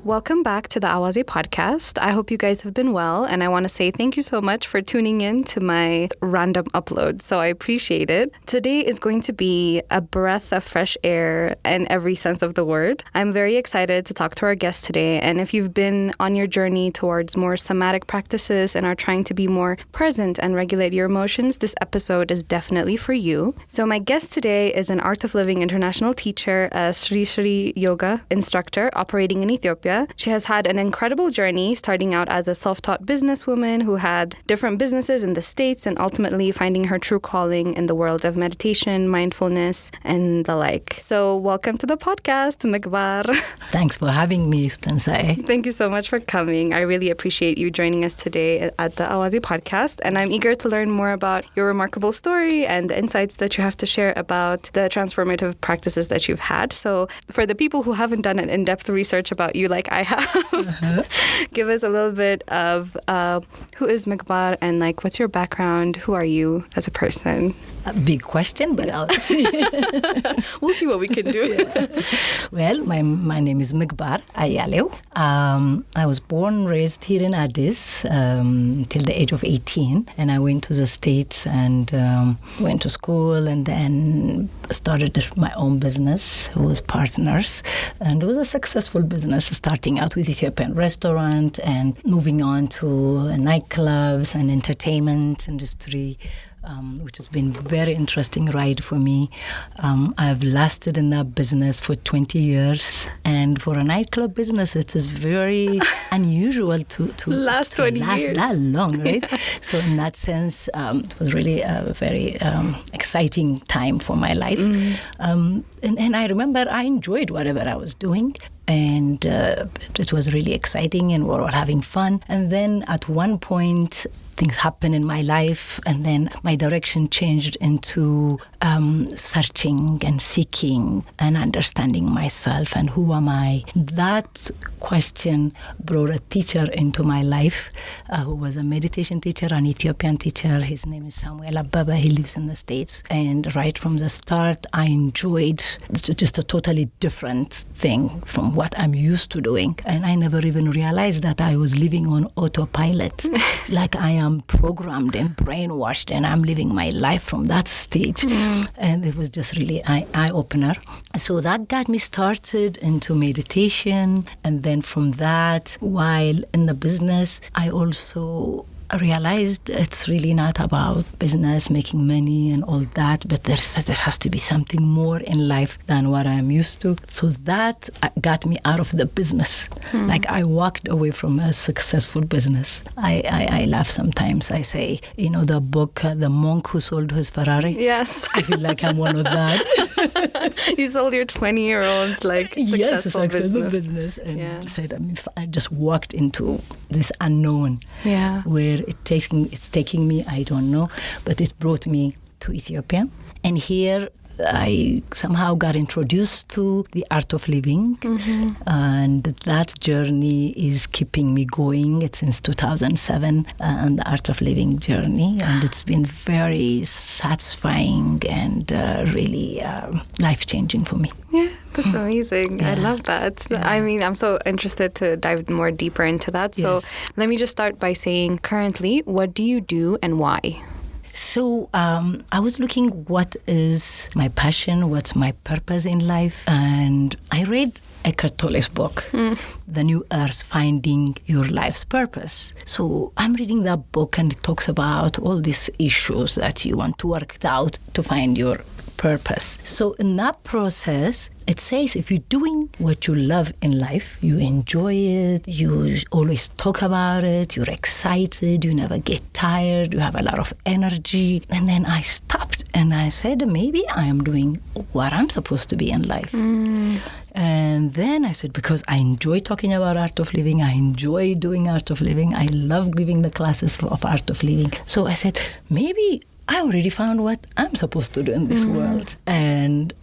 Welcome back to the Awaze podcast. I hope you guys have been well, and I want to say thank you so much for tuning in to my random upload. So I appreciate it. Today is going to be a breath of fresh air in every sense of the word. I'm very excited to talk to our guest today, and if you've been on your journey towards more somatic practices and are trying to be more present and regulate your emotions, this episode is definitely for you. So my guest today is an Art of Living international teacher, a Srisri yoga instructor operating in Ethiopia. She has had an incredible journey, starting out as a self-taught businesswoman who had different businesses in the States and ultimately finding her true calling in the world of meditation, mindfulness, and the like. So welcome to the podcast, Megbar. Thanks for having me, Stansai. Thank you so much for coming. I really appreciate you joining us today at the Awaze podcast, and I'm eager to learn more about your remarkable story and the insights that you have to share about the transformative practices that you've had. So for the people who haven't done an in-depth research about you like I have, give us a little bit of who is Megbar and like what's your background? Who are you as a person? A big question, but I'll see. We'll see what we can do. Yeah. Well, my name is Megbar Ayalew. I was born and raised here in Addis till the age of 18, and I went to the States and went to school and then started my own business with partners, and it was a successful business, starting out with Ethiopian restaurant and moving on to nightclubs and entertainment industry, which has been very interesting ride for me. I've lasted in that business for 20 years, and for a nightclub business, it is very unusual to last 20 years that long, right? Yeah. So in that sense, it was really a very exciting time for my life. And I remember I enjoyed whatever I was doing. And it was really exciting, and we were all having fun. And then at one point, things happened in my life, and then my direction changed into searching and seeking and understanding myself and who am I. That question brought a teacher into my life who was a meditation teacher, an Ethiopian teacher. His name is Samuel Ababa. He lives in the States. And right from the start, I enjoyed just a totally different thing from what I'm used to doing. And I never even realized that I was living on autopilot. Like I am programmed and brainwashed, and I'm living my life from that stage. And it was just really eye-opener. So that got me started into meditation. And then from that, while in the business, I also realized it's really not about business, making money and all that, but there has to be something more in life than what I'm used to. So that got me out of the business. Like I walked away from a successful business. I laugh sometimes. I say, the book, The Monk Who Sold His Ferrari. Yes. I feel like I'm one of that. You sold your 20-year-old successful business. And said, I just walked into this unknown. Yeah. Where it's taking me, I don't know, but it brought me to Ethiopia. And here I somehow got introduced to the art of living, and that journey is keeping me going. It's since 2007, and the art of living journey, and it's been very satisfying and really life-changing for me. Yeah, that's amazing. Yeah. I love that. Yeah. I mean, I'm so interested to dive more deeper into that. So let me just start by saying, currently, what do you do and why? So I was looking what is my passion, what's my purpose in life, and I read Eckhart Tolle's book, The New Earth, Finding Your Life's Purpose. So I'm reading that book, and it talks about all these issues that you want to work out to find your purpose. So in that process, it says if you're doing what you love in life, you enjoy it, you always talk about it, you're excited, you never get tired, you have a lot of energy. And then I stopped and I said, maybe I am doing what I'm supposed to be in life. And then I said, because I enjoy talking about art of living, I enjoy doing art of living, I love giving the classes of art of living. So I said, maybe I already found what I'm supposed to do in this world. And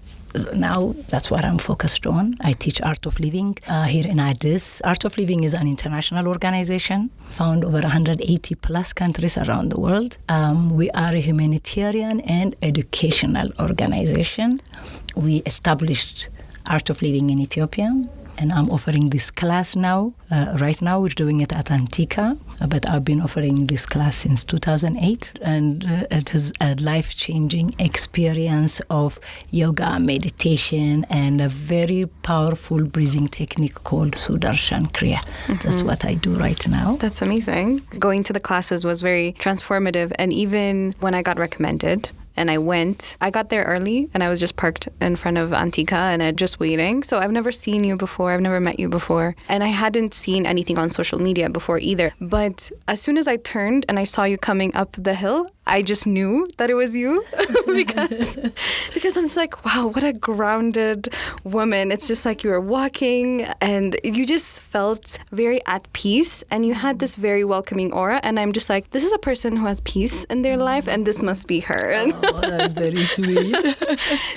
now that's what I'm focused on. I teach Art of Living here in Addis. Art of Living is an international organization found over 180 plus countries around the world. We are a humanitarian and educational organization. We established Art of Living in Ethiopia and I'm offering this class now. Right now, we're doing it at Antica, but I've been offering this class since 2008, and it is a life-changing experience of yoga, meditation, and a very powerful breathing technique called Sudarshan Kriya. That's what I do right now. That's amazing. Going to the classes was very transformative, and even when I got recommended, and I got there early, and I was just parked in front of Antica and I just waiting. So I've never seen you before. I've never met you before. And I hadn't seen anything on social media before either. But as soon as I turned and I saw you coming up the hill, I just knew that it was you because I'm just like, wow, what a grounded woman. It's just like you were walking and you just felt very at peace, and you had this very welcoming aura. And I'm just like, this is a person who has peace in their life, and this must be her. Oh, that's very sweet.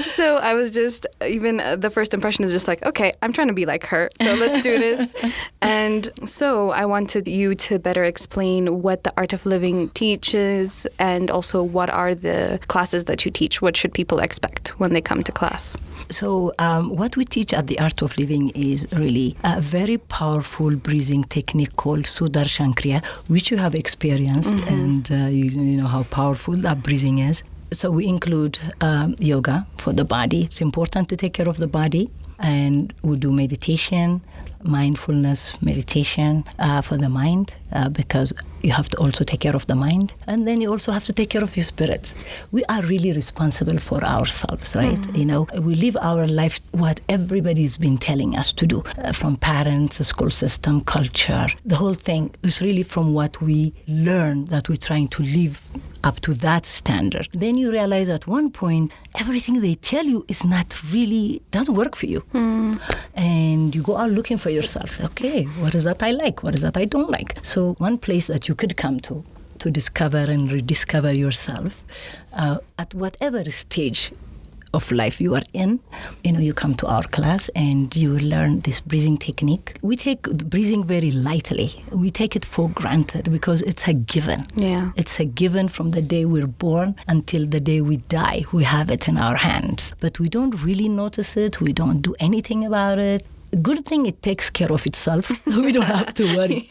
So I was just, even the first impression is just like, okay, I'm trying to be like her. So let's do this. And so I wanted you to better explain what the Art of Living teaches, and also what are the classes that you teach? What should people expect when they come to class? So what we teach at the Art of Living is really a very powerful breathing technique called Sudarshan Kriya, which you have experienced, and you know how powerful that breathing is. So we include yoga for the body. It's important to take care of the body. And we do meditation, mindfulness meditation for the mind, because you have to also take care of the mind. And then you also have to take care of your spirit. We are really responsible for ourselves, right? You know, we live our life what everybody's been telling us to do, from parents, the school system, culture. The whole thing is really from what we learn that we're trying to live up to that standard. Then you realize at one point, everything they tell you is not really, doesn't work for you. And you go out looking for yourself. Okay, what is that I like? What is that I don't like? So one place that you could come to discover and rediscover yourself at whatever stage of life you are in, you know, you come to our class and you learn this breathing technique. We take breathing very lightly. We take it for granted because it's a given. Yeah. It's a given from the day we're born until the day we die. We have it in our hands. But we don't really notice it. We don't do anything about it. Good thing it takes care of itself. We don't have to worry.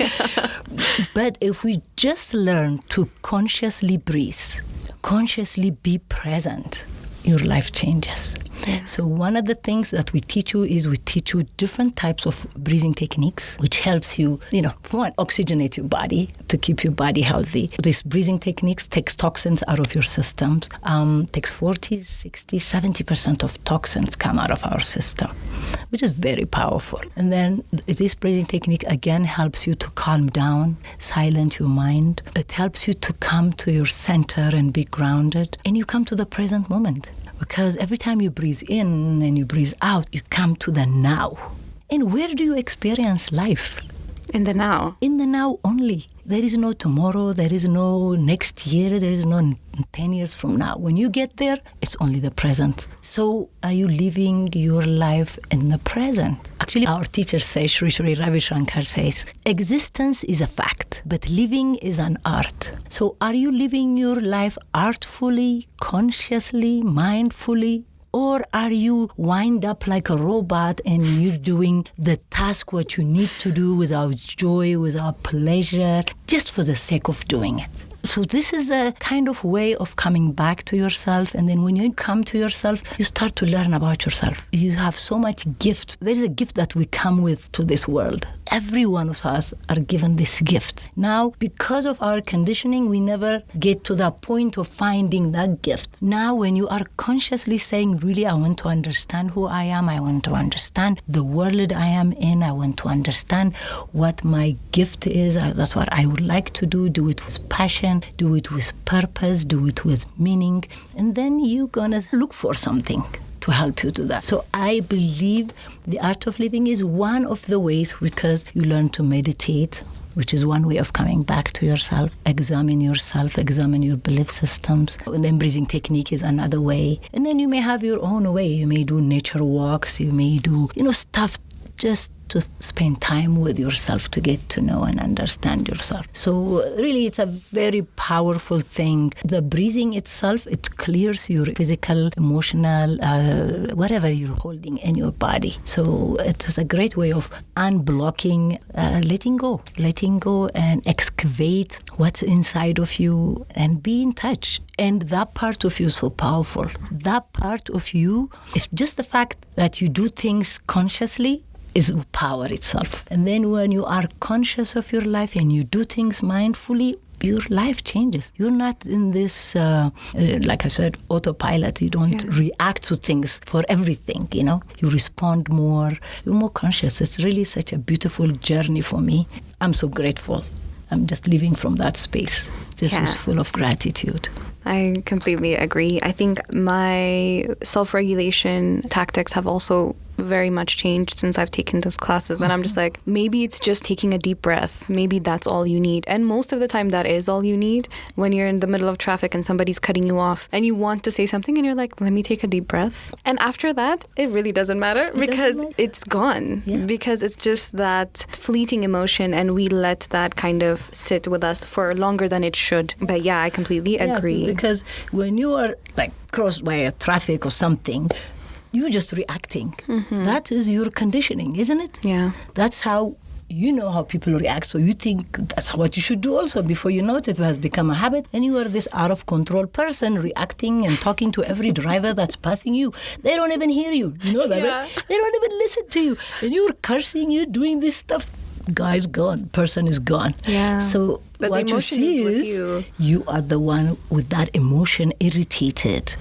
But if we just learn to consciously breathe, consciously be present, your life changes. Yeah. So one of the things that we teach you is we teach you different types of breathing techniques, which helps you, you know, for one, oxygenate your body to keep your body healthy. These breathing techniques takes toxins out of your systems. Takes 40, 60, 70% of toxins come out of our system, which is very powerful. And then this breathing technique again helps you to calm down, silence your mind. It helps you to come to your center and be grounded, and you come to the present moment. Because every time you breathe in and you breathe out, you come to the now. And where do you experience life? In the now. In the now only. There is no tomorrow, there is no next year, there is no 10 years from now. When you get there, it's only the present. So are you living your life in the present? Actually, our teacher says, Srisri Ravi Shankar says, existence is a fact, but living is an art. So are you living your life artfully, consciously, mindfully? Or are you wind up like a robot and you're doing the task what you need to do without joy, without pleasure, just for the sake of doing it? So this is a kind of way of coming back to yourself. And then when you come to yourself, you start to learn about yourself. You have so much gift. There's a gift that we come with to this world. Every one of us are given this gift. Now, because of our conditioning, we never get to the point of finding that gift. Now, when you are consciously saying, really, I want to understand who I am. I want to understand the world I am in. I want to understand what my gift is. That's what I would like to do. Do it with passion. Do it with purpose, do it with meaning, and then you're going to look for something to help you do that. So I believe the Art of Living is one of the ways, because you learn to meditate, which is one way of coming back to yourself, examine your belief systems. And then breathing technique is another way. And then you may have your own way. You may do nature walks, you may do, stuff just to spend time with yourself, to get to know and understand yourself. So really, it's a very powerful thing. The breathing itself, it clears your physical, emotional, whatever you're holding in your body. So it is a great way of unblocking, letting go and excavate what's inside of you and be in touch. And that part of you is so powerful. That part of you is just the fact that you do things consciously is power itself. And then when you are conscious of your life and you do things mindfully, your life changes. You're not in this, like I said, autopilot. You don't react to things for everything, You respond more. You're more conscious. It's really such a beautiful journey for me. I'm so grateful. I'm just living from that space. Just was full of gratitude. I completely agree. I think my self-regulation tactics have also very much changed since I've taken those classes. And I'm just like, maybe it's just taking a deep breath. Maybe that's all you need. And most of the time that is all you need when you're in the middle of traffic and somebody's cutting you off and you want to say something and you're like, let me take a deep breath. And after that, it really doesn't matter because it's gone. Yeah. Because it's just that fleeting emotion and we let that kind of sit with us for longer than it should. But yeah, I completely agree. Because when you are like crossed by a traffic or something, you're just reacting. Mm-hmm. That is your conditioning, isn't it? Yeah. That's how you know how people react. So you think that's what you should do also. Before you know it, it has become a habit. And you are this out of control person reacting and talking to every driver that's passing you. They don't even hear you. You know that? Yeah. Right? They don't even listen to you. And you're cursing, you're doing this stuff. Guy's gone. Person is gone. Yeah. So but what you see is you are the one with that emotion, irritated,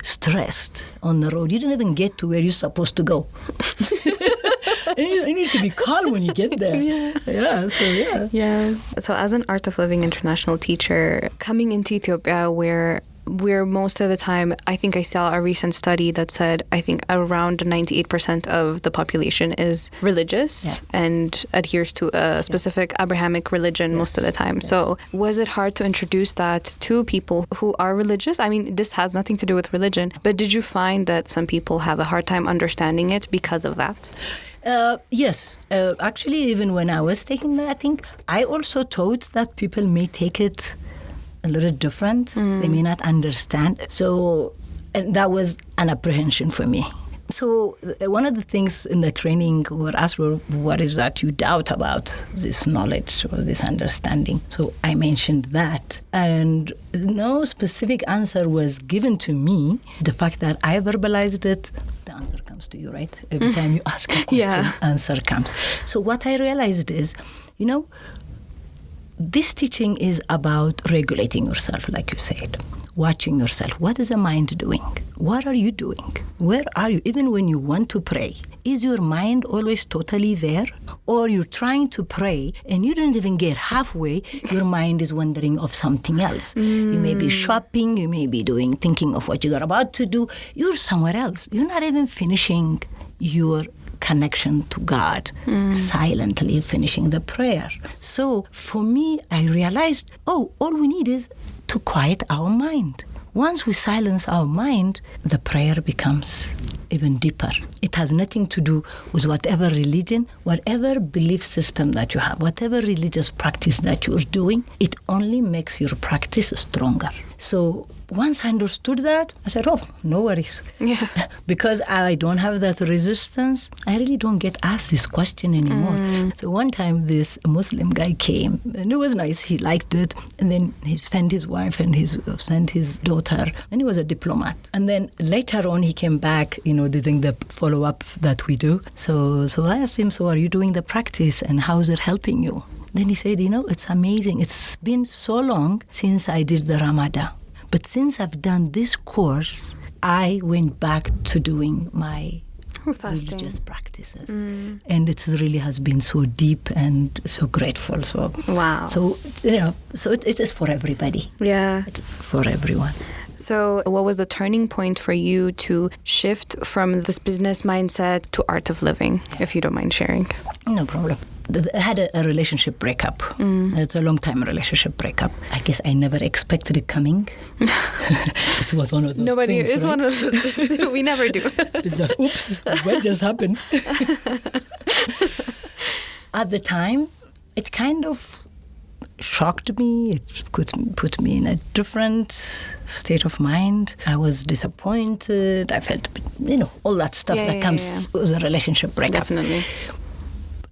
stressed on the road. You didn't even get to where you're supposed to go. You need to be calm when you get there. Yeah. So as an Art of Living International teacher, coming into Ethiopia where most of the time, I think I saw a recent study that said, I think around 98% of the population is religious and adheres to a specific Abrahamic religion most of the time. Yes. So was it hard to introduce that to people who are religious? I mean, this has nothing to do with religion, but did you find that some people have a hard time understanding it because of that? Yes. Actually, even when I was taking that, I think I also thought that people may take it a little different. They may not understand. So, and that was an apprehension for me. So one of the things in the training were asked, well, what is that you doubt about this knowledge or this understanding? So I mentioned that. And no specific answer was given to me. The fact that I verbalized it, the answer comes to you, right? Every time you ask a question, answer comes. So what I realized is, this teaching is about regulating yourself, like you said, watching yourself. What is the mind doing? What are you doing? Where are you? Even when you want to pray, is your mind always totally there? Or you're trying to pray and you don't even get halfway, your mind is wandering off something else. You may be shopping, you may be thinking of what you're about to do. You're somewhere else. You're not even finishing your connection to God, silently finishing the prayer. So for me, I realized, all we need is to quiet our mind. Once we silence our mind, the prayer becomes even deeper. It has nothing to do with whatever religion, whatever belief system that you have, whatever religious practice that you're doing, it only makes your practice stronger. So once I understood that, I said, no worries. Yeah. Because I don't have that resistance, I really don't get asked this question anymore. So one time this Muslim guy came, and it was nice, he liked it, and then he sent his wife and sent his daughter, and he was a diplomat. And then later on he came back, doing the follow-up that we do. So I asked him, so are you doing the practice, and how is it helping you? Then he said, it's amazing. It's been so long since I did the Ramadan. But since I've done this course, I went back to doing my religious practices. And it really has been so deep and so grateful. So wow. So, so it is for everybody. Yeah. It's for everyone. So what was the turning point for you to shift from this business mindset to art of living, if you don't mind sharing? No problem. I had a relationship breakup. It's a long-time relationship breakup. I guess I never expected it coming. It was one of those things, it's right? one of those things. We never do. It's just, oops, what just happened? At the time, it kind of shocked me. It put me in a different state of mind. I was disappointed. I felt, all that stuff that comes with a relationship breakup. Definitely.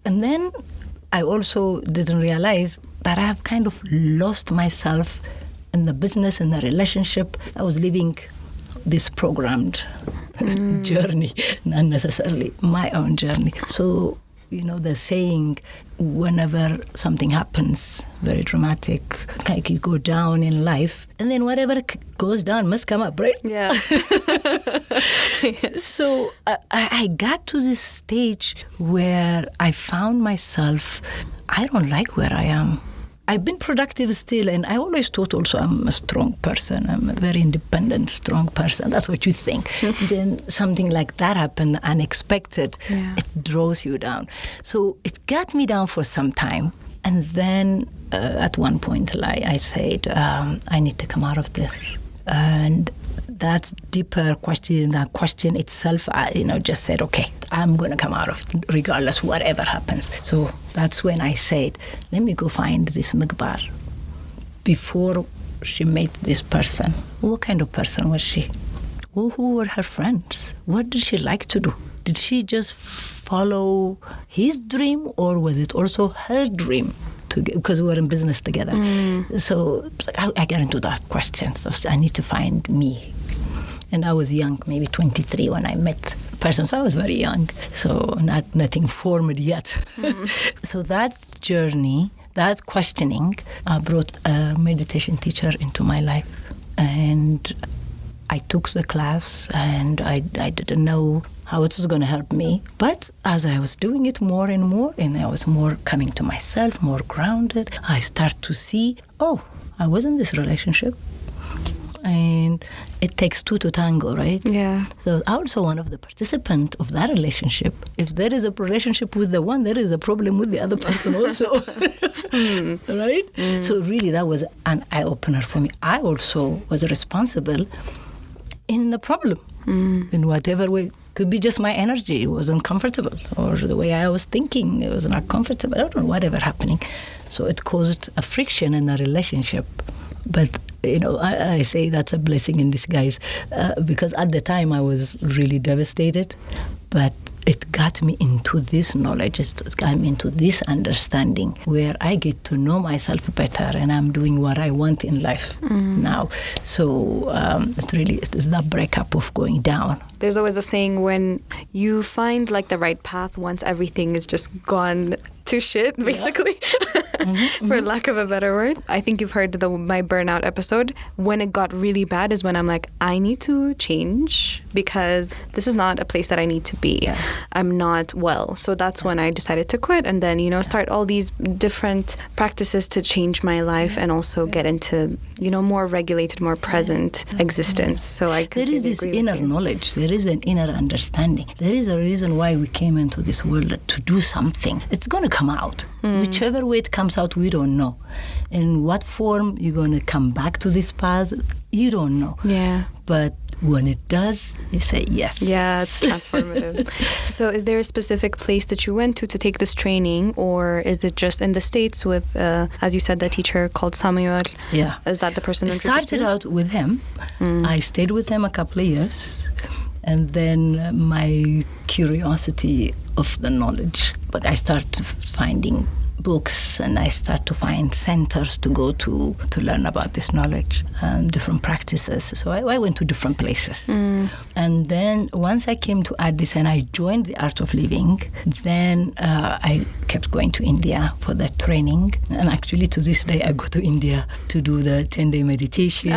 And then I also didn't realize that I have kind of lost myself in the business, in the relationship. I was living this programmed journey, not necessarily my own journey. So, the saying, whenever something happens, very dramatic, like you go down in life, and then whatever goes down must come up, right? Yeah. So I got to this stage where I found myself, I don't like where I am. I've been productive still, and I always thought also I'm a strong person. I'm a very independent, strong person. That's what you think. Then something like that happened, unexpected. Yeah. It draws you down. So it got me down for some time. And then at one point, I said, I need to come out of this. And that deeper question, that question itself, just said, okay, I'm going to come out of it, regardless, whatever happens. So that's when I said, let me go find this Megbar. Before she met this person, what kind of person was she? Who were her friends? What did she like to do? Did she just follow his dream, or was it also her dream? Because we were in business together. So I got into that question. So I need to find me. And I was young, maybe 23 when I met the person. So I was very young. So nothing formed yet. So that journey, that questioning, brought a meditation teacher into my life. And I took the class, and I didn't know how it was going to help me. But as I was doing it more and more, and I was more coming to myself, more grounded, I start to see, I was in this relationship. And it takes two to tango, right? Yeah. So also one of the participants of that relationship. If there is a relationship with the one, there is a problem with the other person also. Right? So really that was an eye-opener for me. I also was responsible in the problem in whatever way. Could be just my energy. It wasn't comfortable, or the way I was thinking, it was not comfortable. I don't know, whatever happening. So it caused a friction in the relationship. But I say that's a blessing in disguise, because at the time I was really devastated, but it got me into this knowledge, it got me into this understanding where I get to know myself better, and I'm doing what I want in life now. So it's that breakup of going down. There's always a saying, when you find like the right path, once everything is just gone to shit, basically, for lack of a better word. I think you've heard my burnout episode. When it got really bad is when I'm like, I need to change, because this is not a place that I need to be. Yeah. I'm not well. So that's when I decided to quit, and then, start all these different practices to change my life and also get into, more regulated, more present existence. So there is this inner knowledge. There is an inner understanding. There is a reason why we came into this world, to do something. It's going to come out. Whichever way it comes out, we don't know. In what form you're going to come back to this path, you don't know. Yeah. But when it does, you say yes. Yeah, it's transformative. So is there a specific place that you went to take this training, or is it just in the States with, as you said, the teacher called Samuel? Yeah. Is that the person who started out with him. I stayed with him a couple of years. And then my curiosity of the knowledge. But I started finding books, and I start to find centers to go to learn about this knowledge and different practices. So I went to different places. And then once I came to Addis and I joined the Art of Living, then I kept going to India for that training. And actually to this day I go to India to do the 10-day meditation,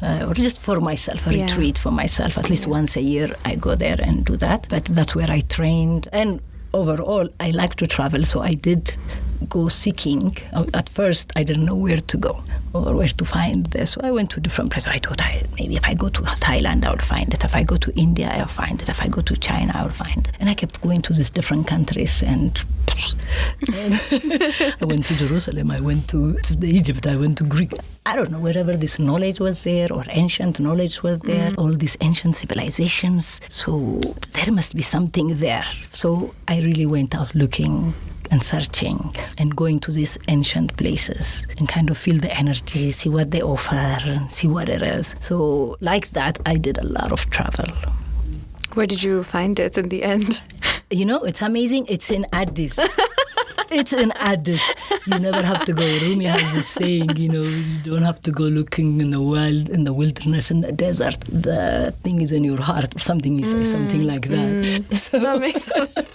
or just for myself, a retreat for myself. At least once a year I go there and do that. But that's where I trained. And overall, I like to travel, so I did go seeking. At first, I didn't know where to go or where to find this. So I went to different places. I thought maybe if I go to Thailand, I will find it. If I go to India, I will find it. If I go to China, I will find it. And I kept going to these different countries. And I went to Jerusalem. I went to Egypt. I went to Greek. I don't know, wherever this knowledge was there or ancient knowledge was there, all these ancient civilizations. So there must be something there. So I really went out looking and searching and going to these ancient places and kind of feel the energy, see what they offer and see what it is. So like that, I did a lot of travel. Where did you find it in the end? You know, it's amazing. It's in Addis. It's in Addis. You never have to go. Rumi has this saying, you know, you don't have to go looking in the wild, in the wilderness, in the desert. The thing is in your heart, or something. He says something like that. So, that makes sense.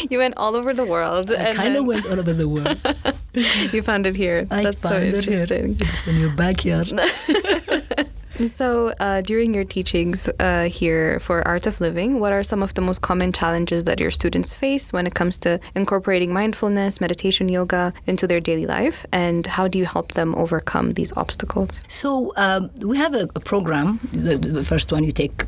You went all over the world. I kind of went all over the world. You found it here. That's so interesting. It's in your backyard. So during your teachings here for Art of Living, what are some of the most common challenges that your students face when it comes to incorporating mindfulness, meditation, yoga into their daily life? And how do you help them overcome these obstacles? So we have a program. The first one you take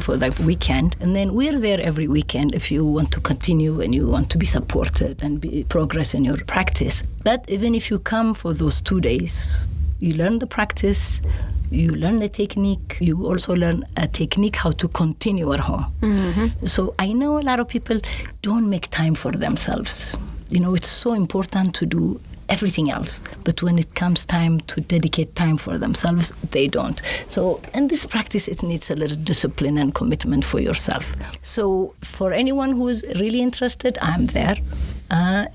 for the weekend. And then we're there every weekend if you want to continue and you want to be supported and progress in your practice. But even if you come for those 2 days, you learn the practice, you learn the technique, you also learn a technique how to continue at home. Mm-hmm. So I know a lot of people don't make time for themselves. You know, it's so important to do everything else. But when it comes time to dedicate time for themselves, they don't. So in this practice, it needs a little discipline and commitment for yourself. So for anyone who is really interested, I'm there.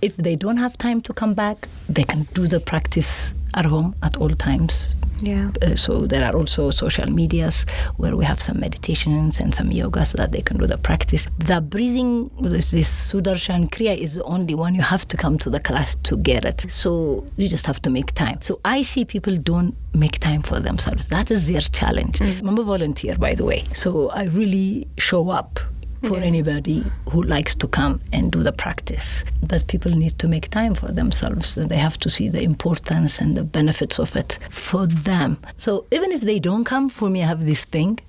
If they don't have time to come back, they can do the practice at home at all times. Yeah. So there are also social medias where we have some meditations and some yoga so that they can do the practice. The breathing, this Sudarshan Kriya is the only one you have to come to the class to get it. So you just have to make time. So I see people don't make time for themselves. That is their challenge. I'm a volunteer, by the way. So I really show up for anybody who likes to come and do the practice. But people need to make time for themselves. And they have to see the importance and the benefits of it for them. So even if they don't come, for me, I have this thing.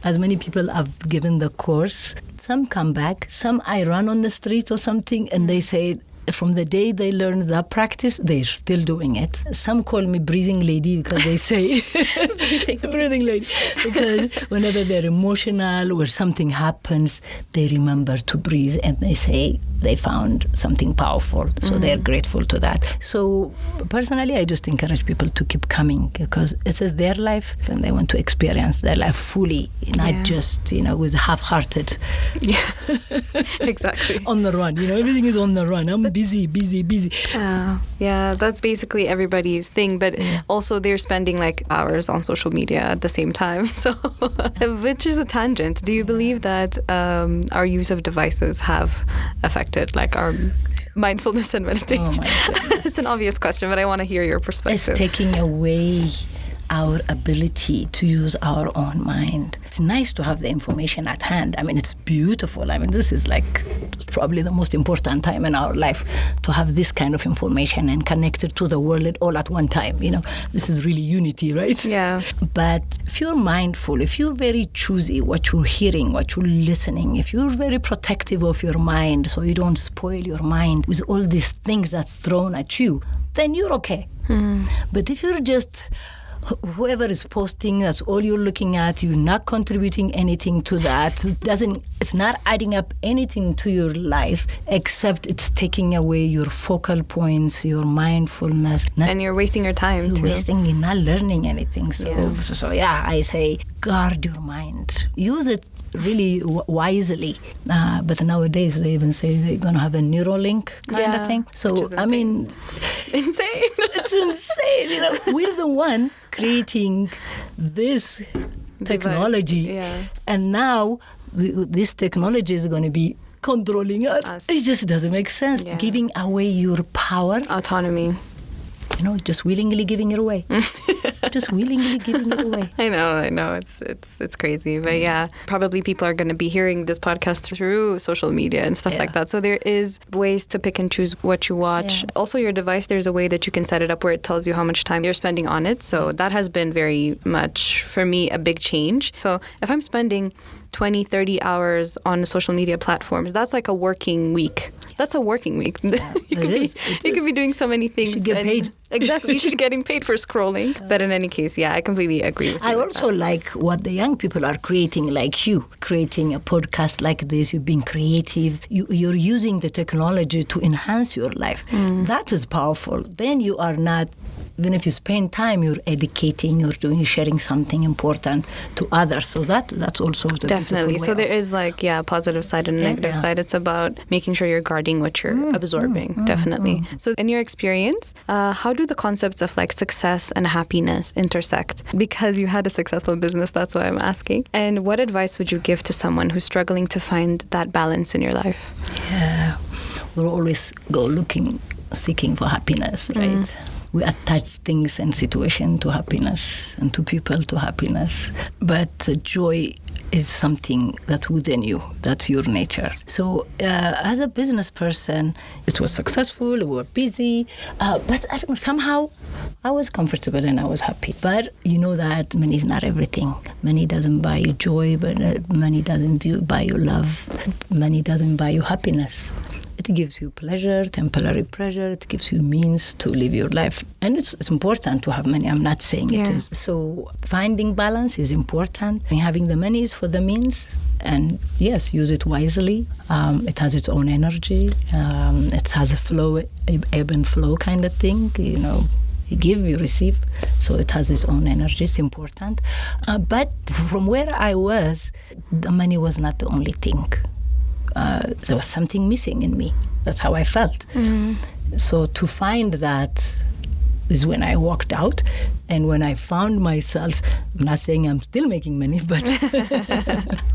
As many people have given the course, some come back, some I run on the street or something, and they say, from the day they learned that practice, they're still doing it. Some call me breathing lady because they say breathing lady. Because whenever they're emotional or something happens, they remember to breathe and they say they found something powerful. So they're grateful to that. So personally, I just encourage people to keep coming because it is their life and they want to experience their life fully, not just, with half-hearted. Yeah, exactly. On the run, everything is on the run. I'm busy. Yeah, that's basically everybody's thing. But also they're spending like hours on social media at the same time. So, which is a tangent. Do you believe that our use of devices have affected like our mindfulness and meditation? Oh my goodness. It's an obvious question, but I want to hear your perspective. It's taking away our ability to use our own mind. It's nice to have the information at hand. I mean, it's beautiful. I mean, this is like probably the most important time in our life to have this kind of information and connected to the world all at one time. This is really unity, right? Yeah. But if you're mindful, if you're very choosy what you're hearing, what you're listening, if you're very protective of your mind so you don't spoil your mind with all these things that's thrown at you, then you're okay. But if you're just whoever is posting, that's all you're looking at, you're not contributing anything to that, it's not adding up anything to your life except it's taking away your focal points, your mindfulness. And you're wasting your time too. You're not learning anything. So I say guard your mind. Use it really wisely. But nowadays they even say they're going to have a Neuralink kind of thing. So, I mean... Insane. It's insane. We're the one creating this technology. Yeah. And now this technology is going to be controlling us. It just doesn't make sense. Yeah. Giving away your power. Autonomy. Just willingly giving it away. just willingly giving it away. I know. It's crazy. But yeah, probably people are going to be hearing this podcast through social media and stuff like that. So there is ways to pick and choose what you watch. Also, your device, there's a way that you can set it up where it tells you how much time you're spending on it. So that has been very much, for me, a big change. So if I'm spending 20, 30 hours on social media platforms, that's like a working week. That's a working week. Yeah, you could be doing so many things. You should get paid. Exactly. You should be getting paid for scrolling. But in any case, yeah, I completely agree with you. I also like what the young people are creating, like you, creating a podcast like this. You're being creative. You're using the technology to enhance your life. That is powerful. Then you are not, even if you spend time, you're educating, you're sharing something important to others. So that's also the definitely. So there is like, positive side and negative side. It's about making sure you're guarding what you're absorbing. Definitely. So in your experience, how do the concepts of like success and happiness intersect? Because you had a successful business, that's why I'm asking. And what advice would you give to someone who's struggling to find that balance in your life? Yeah, we'll always go seeking for happiness, right? We attach things and situation to happiness and to people to happiness. But joy is something that's within you. That's your nature. So as a business person, it was successful, we were busy, but I don't know, somehow I was comfortable and I was happy. But you know that money is not everything. Money doesn't buy you joy, but money doesn't buy you love. Money doesn't buy you happiness. It gives you pleasure, temporary pleasure. It gives you means to live your life. And it's important to have money. I'm not saying it is. So finding balance is important. And having the money is for the means. And yes, use it wisely. It has its own energy. It has a flow, ebb and flow kind of thing, you know. You give, you receive. So it has its own energy. It's important. But from where I was, the money was not the only thing. There was something missing in me. That's how I felt. So to find that is when I walked out. And when I found myself, I'm not saying I'm still making money, but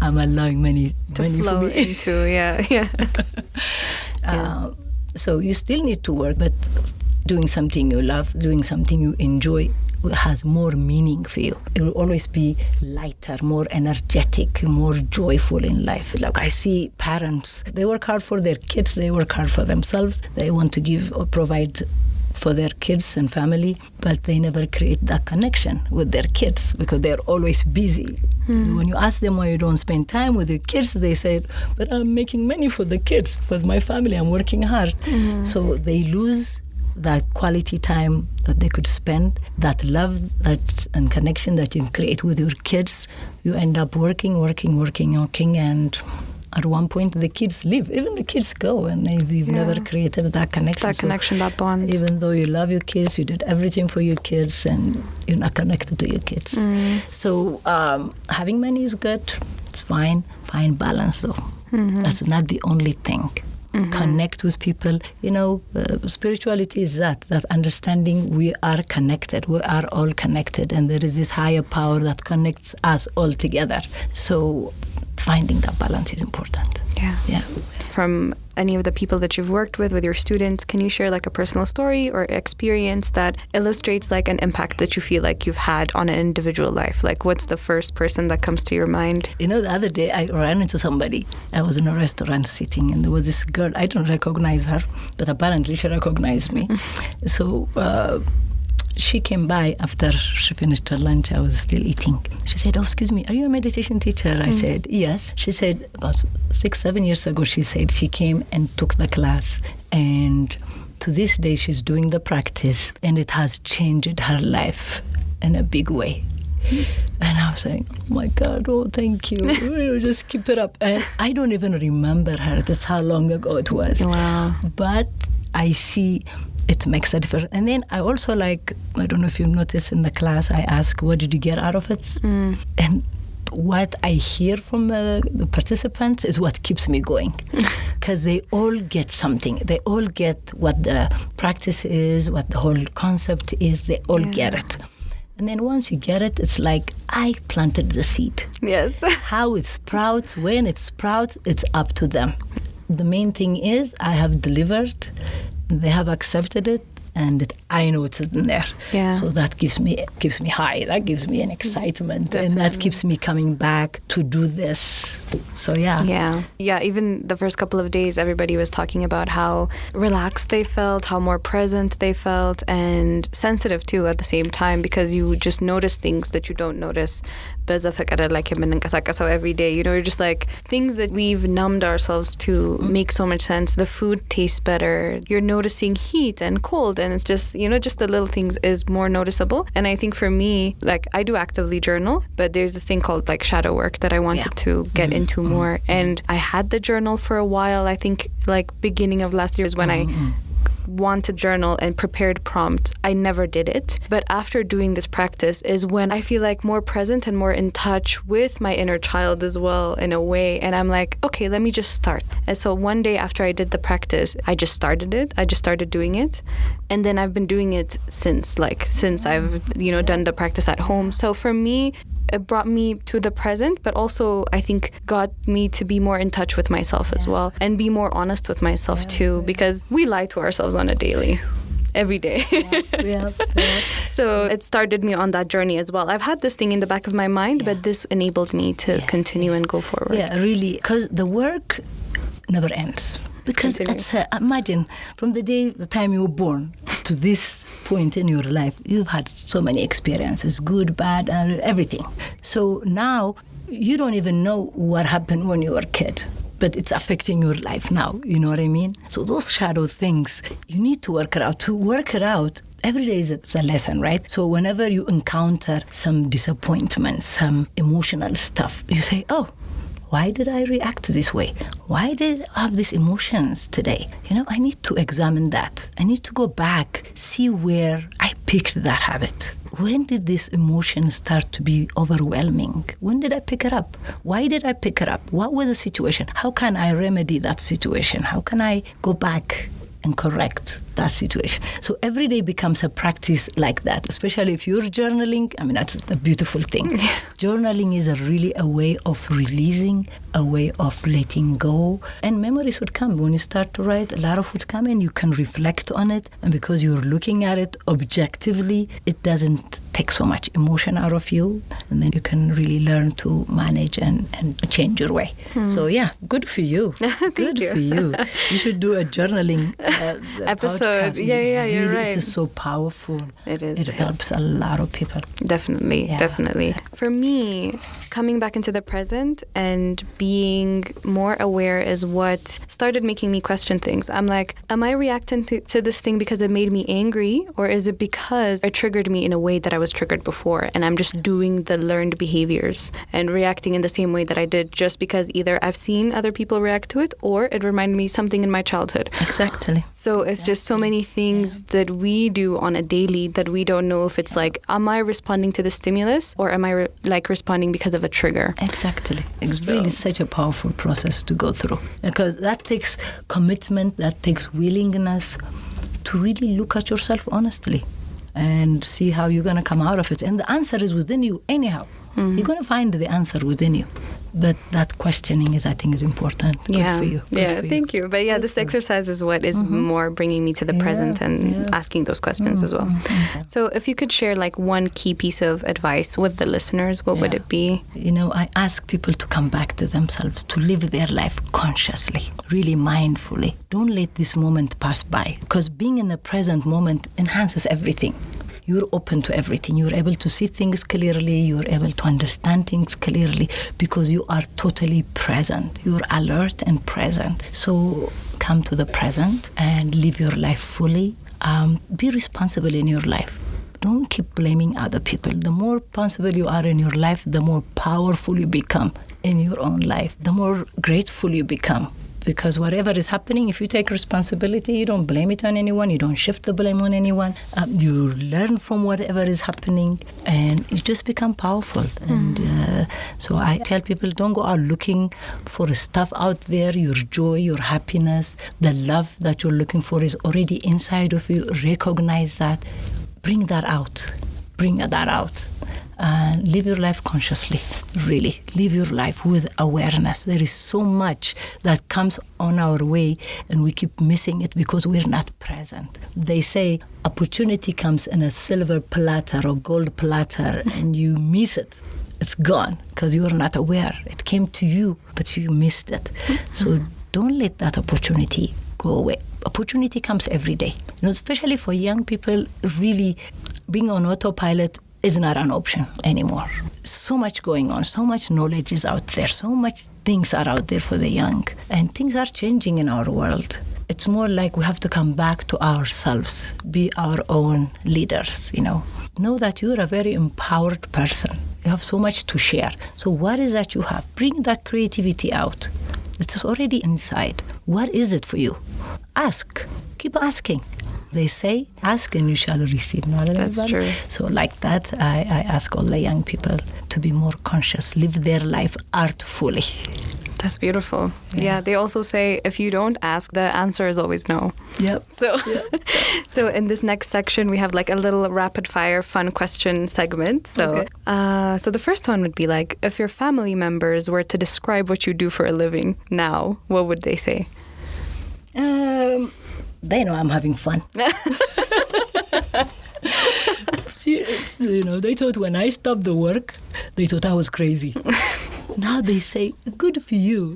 I'm allowing money flow for me. into, So you still need to work, but doing something you love, doing something you enjoy has more meaning for you. It will always be lighter, more energetic, more joyful in life. Like I see parents, they work hard for their kids, they work hard for themselves. They want to give or provide for their kids and family, but they never create that connection with their kids because they're always busy. When you ask them why you don't spend time with your kids, they say, but I'm making money for the kids, for my family, I'm working hard. So they lose that quality time that they could spend, that love and connection that you create with your kids. You end up working, and at one point the kids leave. Even the kids go, and you've never created that connection. That bond. Even though you love your kids, you did everything for your kids, and you're not connected to your kids. So having money is good. It's fine. Find balance, though. That's not the only thing. Connect with people. You know, spirituality is that understanding we are connected. We are all connected, and there is this higher power that connects us all together. So finding that balance is important. Yeah. From any of the people that you've worked with your students, can you share like a personal story or experience that illustrates like an impact that you feel like you've had on an individual life? Like what's the first person that comes to your mind? You know, the other day I ran into somebody. I was in a restaurant sitting, and there was this girl. I don't recognize her, but apparently she recognized me. So she came by after she finished her lunch. I was still eating. She said, "Oh, excuse me, are you a meditation teacher?" I said, "Yes." She said, about 6-7 years ago, she said she came and took the class. And to this day, she's doing the practice, and it has changed her life in a big way. And I was saying, "Oh my God, thank you. Just keep it up." And I don't even remember her. That's how long ago it was. Wow. But I see it makes a difference. And then I also I don't know if you noticed in the class, I ask, what did you get out of it? And what I hear from the participants is what keeps me going. Because they all get something. They all get what the practice is, what the whole concept is. They all get it. And then once you get it, it's like I planted the seed. Yes. How it sprouts, when it sprouts, it's up to them. The main thing is I have delivered. They have accepted it, and that I know it's in there. Yeah. So that gives me high. That gives me an excitement, Definitely. and that keeps me coming back to do this. So yeah. Even the first couple of days, everybody was talking about how relaxed they felt, how more present they felt, and sensitive too at the same time, because you just notice things that you don't notice. So every day, you're just like, things that we've numbed ourselves to make so much sense. The food tastes better. You're noticing heat and cold, and it's just, just the little things is more noticeable. And I think for me, like, I do actively journal, but there's this thing called like shadow work that I wanted to get into more. And I had the journal for a while. I think like beginning of last year is when I wanted journal and prepared prompts. I never did it. But after doing this practice is when I feel like more present and more in touch with my inner child as well, in a way. And I'm like, okay, let me just start. And so one day after I did the practice, I just started it. I just started doing it. And then I've been doing it since I've, done the practice at home. So for me, it brought me to the present, but also I think got me to be more in touch with myself as well, and be more honest with myself too, because we lie to ourselves on a daily. Every day. So it started me on that journey as well. I've had this thing in the back of my mind, but this enabled me to continue and go forward. Yeah, really, because the work never ends. Because imagine, from the time you were born to this point in your life, you've had so many experiences, good, bad, and everything. So now you don't even know what happened when you were a kid, but it's affecting your life now. You know what I mean? So those shadow things, you need to work it out. To work it out, every day is a lesson, right? So whenever you encounter some disappointment, some emotional stuff, you say, oh, why did I react this way? Why did I have these emotions today? I need to examine that. I need to go back, see where I picked that habit. When did this emotion start to be overwhelming? When did I pick it up? Why did I pick it up? What was the situation? How can I remedy that situation? How can I go back and correct that situation? So every day becomes a practice like that, especially if you're journaling. I mean, that's a beautiful thing. Journaling is really a way of releasing, a way of letting go. And memories would come. When you start to write, a lot of would come and you can reflect on it. And because you're looking at it objectively, it doesn't take so much emotion out of you. And then you can really learn to manage and change your way. So yeah, good for you. Good for you. You should do a journaling episode. Podcast. Yeah, you're right. It is so powerful. It is. It helps a lot of people. Definitely. For me, coming back into the present and being more aware is what started making me question things. I'm like, am I reacting to this thing because it made me angry, or is it because it triggered me in a way that I was triggered before, and I'm just doing the learned behaviors and reacting in the same way that I did just because either I've seen other people react to it or it reminded me something in my childhood. Exactly. So it's just so many things that we do on a daily that we don't know if it's like, am I responding to the stimulus, or am I responding because of a trigger? Exactly. It's really such a powerful process to go through, because that takes commitment, that takes willingness to really look at yourself honestly and see how you're going to come out of it. And the answer is within you anyhow. You're going to find the answer within you. But that questioning I think is important. Good for you. Thank you. But this exercise is what is more bringing me to the present and asking those questions as well. So if you could share one key piece of advice with the listeners, what would it be? I ask people to come back to themselves, to live their life consciously, really mindfully. Don't let this moment pass by, because being in the present moment enhances everything. You're open to everything. You're able to see things clearly. You're able to understand things clearly because you are totally present. You're alert and present. So come to the present and live your life fully. Be responsible in your life. Don't keep blaming other people. The more responsible you are in your life, the more powerful you become in your own life, the more grateful you become. Because whatever is happening, if you take responsibility, you don't blame it on anyone, you don't shift the blame on anyone. You learn from whatever is happening, and you just become powerful. And so I tell people, don't go out looking for stuff out there. Your joy, your happiness, the love that you're looking for is already inside of you. Recognize that. Bring that out. Bring that out. live your life consciously, really. Live your life with awareness. There is so much that comes on our way and we keep missing it because we're not present. They say opportunity comes in a silver platter or gold platter and you miss it. It's gone because you are not aware. It came to you, but you missed it. So don't let that opportunity go away. Opportunity comes every day. Especially for young people, really being on autopilot is not an option anymore. So much going on, so much knowledge is out there, so much things are out there for the young, and things are changing in our world. It's more like we have to come back to ourselves, be our own leaders, Know that you're a very empowered person. You have so much to share. So what is that you have? Bring that creativity out. It's already inside. What is it for you? Ask. Keep asking. They say, ask and you shall receive. That's true. So like that, I ask all the young people to be more conscious, live their life artfully. That's beautiful. Yeah, they also say if you don't ask, the answer is always no. Yep. So in this next section, we have like a little rapid fire fun question segment. So so the first one would be like, if your family members were to describe what you do for a living now, what would they say? They know I'm having fun. They thought when I stopped the work, they thought I was crazy. Now they say, good for you,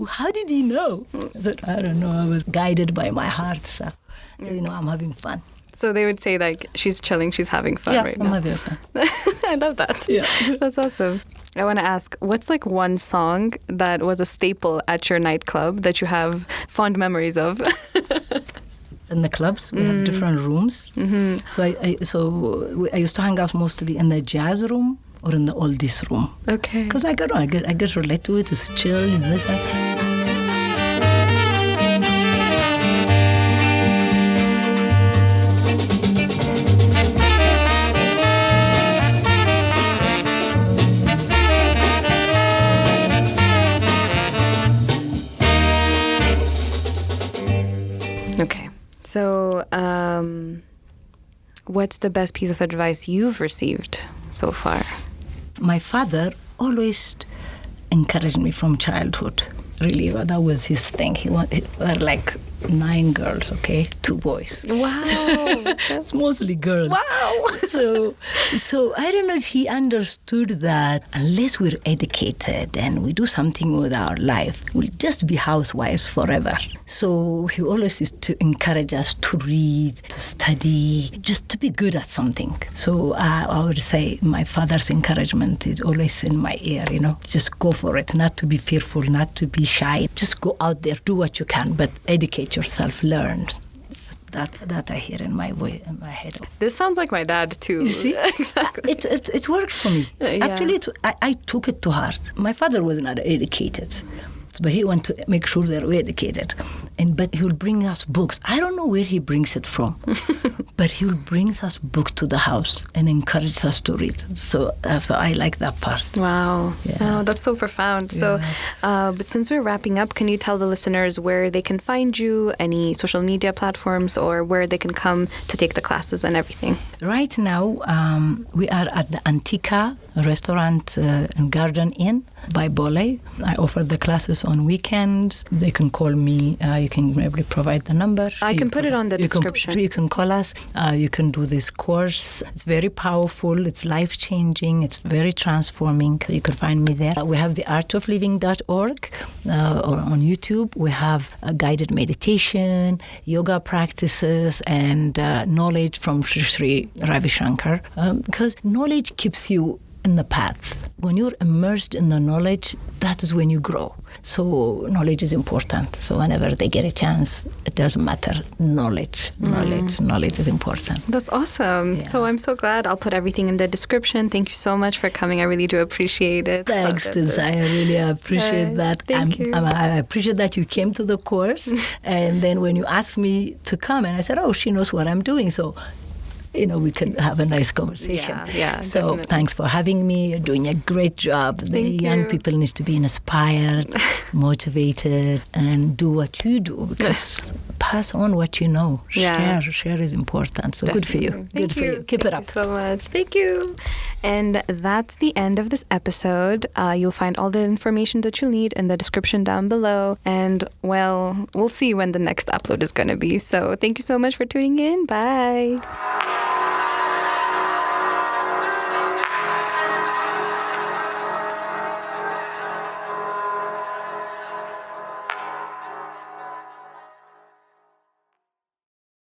How did you know? I said, I don't know. I was guided by my heart, so, I'm having fun. So they would say, like, she's chilling, she's having fun right now. I'm having fun. I love that. Yeah. That's awesome. I want to ask, what's like one song that was a staple at your nightclub that you have fond memories of? In the clubs, we have different rooms. Mm-hmm. So I used to hang out mostly in the jazz room or in the oldies room. Okay. Because I get relate to it. It's chill. Okay. So, what's the best piece of advice you've received so far? My father always encouraged me from childhood. Really, that was his thing. We're like 9 girls, 2 boys. Wow. It's mostly girls. Wow. So I don't know if he understood that unless we're educated and we do something with our life, we'll just be housewives forever. So he always used to encourage us to read, to study, just to be good at something. So I would say my father's encouragement is always in my ear, Just go for it, not to be fearful, not to be shy. Just go out there, do what you can, but educate yourself, learn. That I hear in my voice, in my head. This sounds like my dad too. You see? Exactly. It worked for me. Yeah. Actually, I took it to heart. My father was not educated, but he wanted to make sure that we're educated. But he'll bring us books. I don't know where he brings it from, but he'll bring us books to the house and encourage us to read. So that's why I like that part. Wow. Yeah. Oh, that's so profound. Yeah. So, but since we're wrapping up, can you tell the listeners where they can find you, any social media platforms, or where they can come to take the classes and everything? Right now, we are at the Antica Restaurant and Garden Inn by Bole. I offer the classes on weekends. They can call me. You can maybe provide the number. I can put it on the description. You can call us. You can do this course. It's very powerful. It's life-changing. It's very transforming. You can find me there. We have theartofliving.org or on YouTube. We have a guided meditation, yoga practices, and knowledge from Srisri Ravi Shankar. Because knowledge keeps you in the path. When you're immersed in the knowledge, that is when you grow. So knowledge is important. So whenever they get a chance, it doesn't matter. Knowledge is important. That's awesome. Yeah. So I'm so glad. I'll put everything in the description. Thank you so much for coming. I really do appreciate it. Thanks, Tiz. I really appreciate that. Thank you. I appreciate that you came to the course. And then when you asked me to come, and I said, she knows what I'm doing. So we can have a nice conversation. Yeah. So definitely. thanks for having me. You're doing a great job. The young people need to be inspired, motivated, and do what you do because pass on what you know. Yeah. Share is important. So Definitely. good for you. Thank Good for you. Keep Thank it up. you so much. Thank you. And that's the end of this episode. You'll find all the information that you'll need in the description down below. And, well, we'll see when the next upload is going to be. So thank you so much for tuning in. Bye.